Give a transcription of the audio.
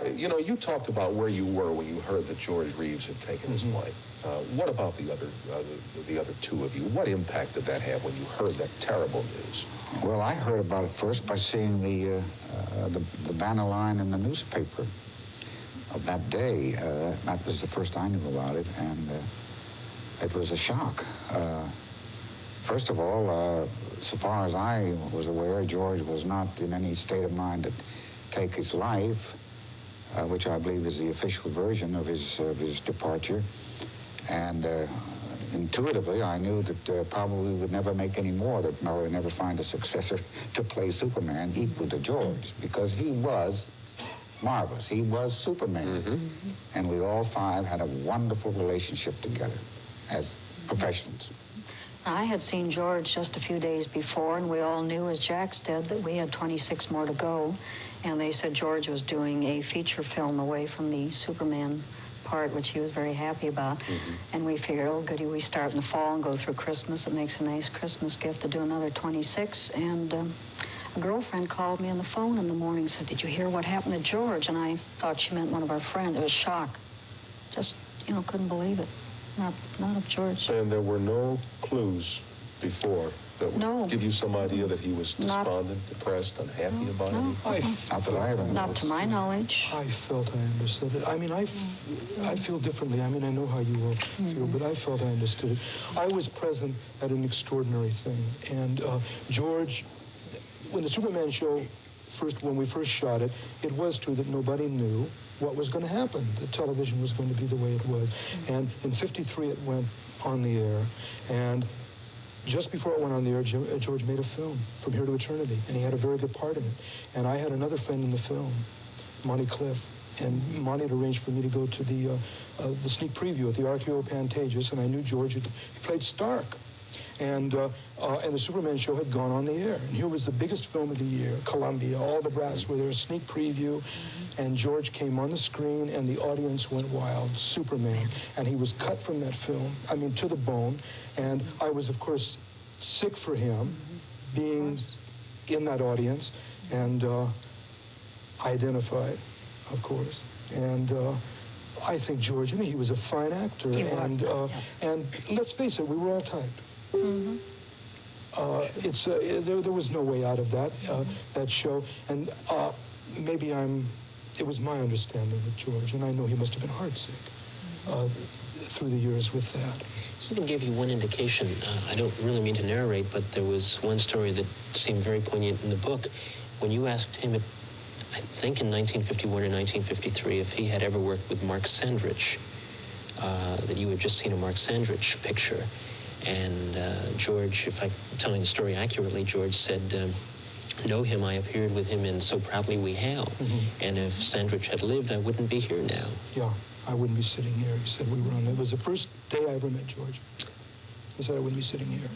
You know, you talked about where you were when you heard that George Reeves had taken his life. What about the other two of you? What impact did that have when you heard that terrible news? Well, I heard about it first by seeing the banner line in the newspaper of that day. That was the first I knew about it, and it was a shock. First of all, so far as I was aware, George was not in any state of mind to take his life, which I believe is the official version of his departure. And intuitively, I knew that probably we would never make any more, that I would never find a successor to play Superman equal to George, because he was marvelous. He was Superman. And we all five had a wonderful relationship together as professionals. I had seen George just a few days before, and we all knew, as Jax did, that we had 26 more to go. And they said George was doing a feature film away from the Superman part, which he was very happy about. And we figured, oh, goody, we start in the fall and go through Christmas. It makes a nice Christmas gift to do another 26. And a girlfriend called me on the phone in the morning and said, did you hear what happened to George? And I thought she meant one of our friends. It was shock. Just, you know, couldn't believe it. Not of George. And there were no clues before that would give you some idea that he was despondent, depressed, unhappy about it? Not that I ever knew. Not to my knowledge. I felt I understood it. I mean, I feel differently. I mean, I know how you all feel, but I felt I understood it. I was present at an extraordinary thing. And George, when the Superman show when we first shot it, it was true that nobody knew what was going to happen. The television was going to be the way it was. And in '53, it went on the air. And just before it went on the air, George made a film, From Here to Eternity, and he had a very good part in it. And I had another friend in the film, Monty Cliff, and Monty had arranged for me to go to the sneak preview at the Archeo Pantages, and I knew George he played Stark. And the Superman show had gone on the air. And here was the biggest film of the year, Columbia, all the brass were there, a sneak preview, and George came on the screen, and the audience went wild, Superman. And he was cut from that film, I mean, to the bone. And I was, of course, sick for him, being in that audience, and identified, of course. And I think George, I mean, he was a fine actor. And let's face it, we were all typed. There was no way out of that show, and maybe it was my understanding with George, and I know he must have been heartsick through the years with that. Something gave you one indication. I don't really mean to narrate, but there was one story that seemed very poignant in the book. When you asked him, I think in 1951 or 1953, if he had ever worked with Mark Sandrich, that you had just seen a Mark Sandrich picture. And George, if I'm telling the story accurately, George said, know him, I appeared with him in So Proudly We Hail. And if Sandrich had lived, I wouldn't be here now. Yeah, I wouldn't be sitting here. He said we were on. It was the first day I ever met George. He said I wouldn't be sitting here.